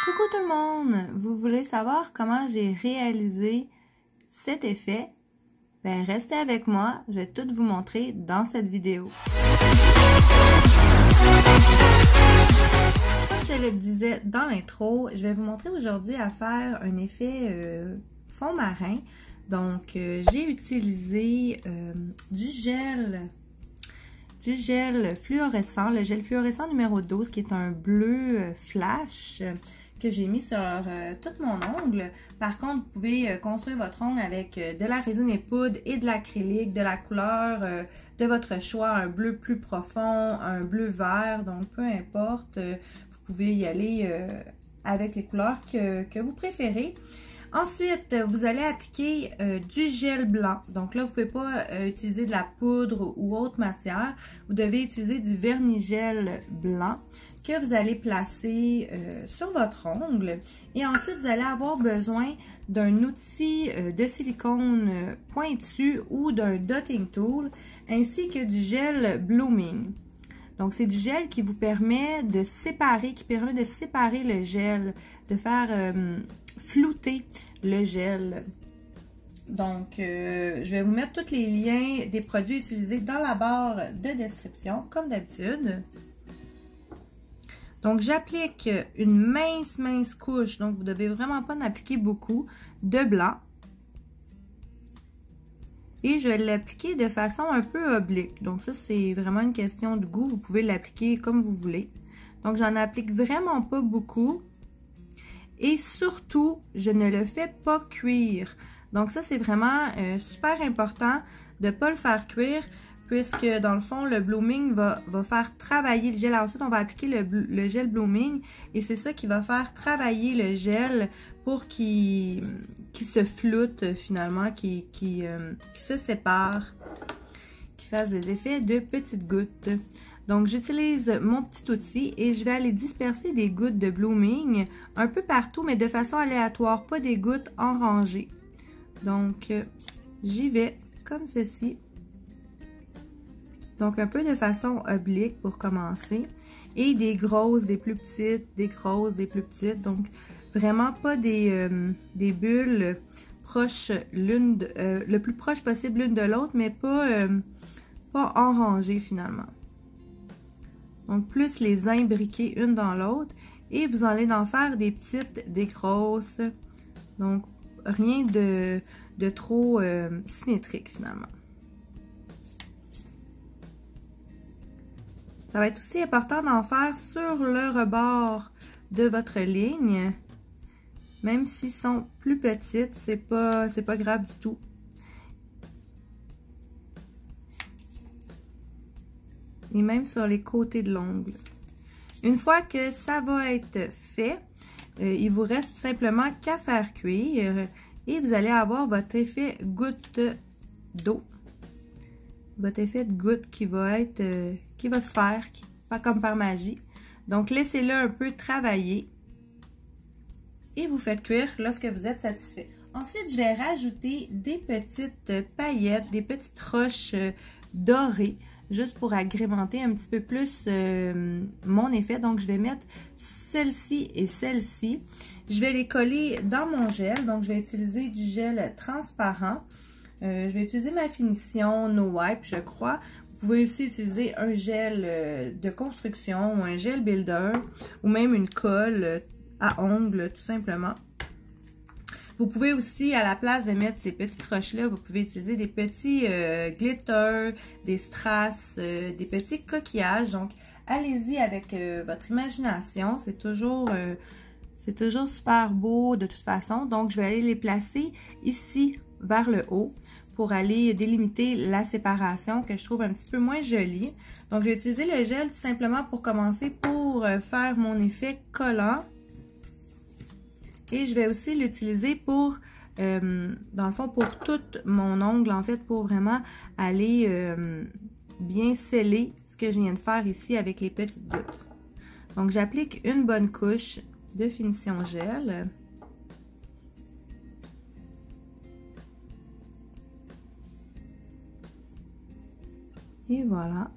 Coucou tout le monde! Vous voulez savoir comment j'ai réalisé cet effet? Ben restez avec moi, je vais tout vous montrer dans cette vidéo. Comme je le disais dans l'intro, je vais vous montrer aujourd'hui à faire un effet fond marin. Donc j'ai utilisé du gel fluorescent, le gel fluorescent numéro 12 qui est un bleu flash que j'ai mis sur tout mon ongle. Par contre, vous pouvez construire votre ongle avec de la résine et poudre et de l'acrylique, de la couleur de votre choix, un bleu plus profond, un bleu vert, donc peu importe, vous pouvez y aller avec les couleurs que vous préférez. Ensuite, vous allez appliquer du gel blanc. Donc là, vous ne pouvez pas utiliser de la poudre ou autre matière. Vous devez utiliser du vernis-gel blanc que vous allez placer sur votre ongle. Et ensuite, vous allez avoir besoin d'un outil de silicone pointu ou d'un dotting tool, ainsi que du gel blooming. Donc, c'est du gel qui vous permet de séparer, le gel, de faire flouter le gel. Donc, je vais vous mettre tous les liens des produits utilisés dans la barre de description, comme d'habitude. Donc, j'applique une mince couche, donc vous ne devez vraiment pas en appliquer beaucoup, de blanc. Et je vais l'appliquer de façon un peu oblique. Donc, ça, c'est vraiment une question de goût. Vous pouvez l'appliquer comme vous voulez. Donc, j'en applique vraiment pas beaucoup. Et surtout, je ne le fais pas cuire. Donc, ça, c'est vraiment super important de ne pas le faire cuire, puisque dans le fond, le blooming va faire travailler le gel. Ensuite, on va appliquer le gel blooming et c'est ça qui va faire travailler le gel pour qu'il se floute finalement, qu'il se sépare, qu'il fasse des effets de petites gouttes. Donc, j'utilise mon petit outil et je vais aller disperser des gouttes de blooming un peu partout, mais de façon aléatoire, pas des gouttes en rangée. Donc, j'y vais comme ceci. Donc, un peu de façon oblique pour commencer. Et des grosses, des plus petites, des grosses, des plus petites. Donc, vraiment pas des bulles proches le plus proche possible l'une de l'autre, mais pas en rangée finalement. Donc, plus les imbriquer une dans l'autre. Et vous allez en faire des petites, des grosses. Donc, rien de trop symétrique finalement. Ça va être aussi important d'en faire sur le rebord de votre ligne. Même s'ils sont plus petites, c'est pas grave du tout. Et même sur les côtés de l'ongle. Une fois que ça va être fait, il vous reste tout simplement qu'à faire cuire et vous allez avoir votre effet goutte d'eau. Votre effet de goutte qui va se faire, pas comme par magie. Donc, laissez-le un peu travailler et vous faites cuire lorsque vous êtes satisfait. Ensuite, je vais rajouter des petites paillettes, des petites roches dorées, juste pour agrémenter un petit peu plus mon effet. Donc, je vais mettre celle-ci et celle-ci. Je vais les coller dans mon gel. Donc, je vais utiliser du gel transparent. Je vais utiliser ma finition No Wipe, je crois. Vous pouvez aussi utiliser un gel de construction ou un gel builder ou même une colle à ongles, tout simplement. Vous pouvez aussi, à la place de mettre ces petites roches-là, vous pouvez utiliser des petits glitters, des strass, des petits coquillages. Donc, allez-y avec votre imagination. C'est toujours super beau de toute façon. Donc, je vais aller les placer ici vers le haut pour aller délimiter la séparation que je trouve un petit peu moins jolie. Donc, je vais utiliser le gel tout simplement pour commencer, pour faire mon effet collant. Et je vais aussi l'utiliser pour, dans le fond, pour tout mon ongle, en fait, pour vraiment aller bien sceller ce que je viens de faire ici avec les petites gouttes. Donc, j'applique une bonne couche de finition gel. Et voilà.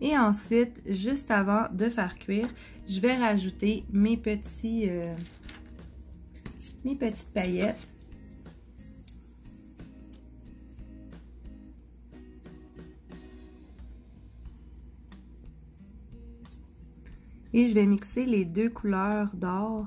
Et ensuite, juste avant de faire cuire, je vais rajouter mes petites paillettes. Et je vais mixer les deux couleurs d'or.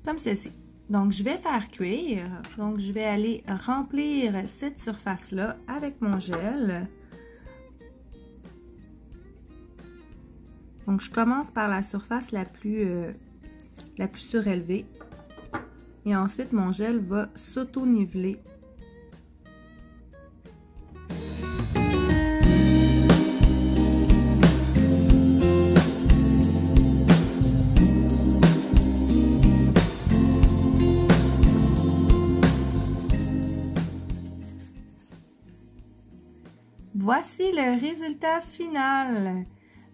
Comme ceci. Donc, je vais faire cuire. Donc, je vais aller remplir cette surface-là avec mon gel. Donc, je commence par la surface la plus surélevée. Et ensuite, mon gel va s'auto-niveler. Voici le résultat final.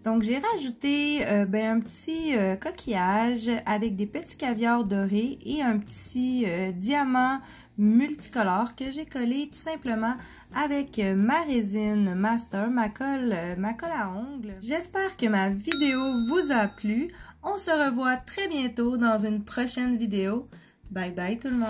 Donc, j'ai rajouté un petit coquillage avec des petits caviars dorés et un petit diamant multicolore que j'ai collé tout simplement avec ma résine Master, ma colle à ongles. J'espère que ma vidéo vous a plu. On se revoit très bientôt dans une prochaine vidéo. Bye bye tout le monde!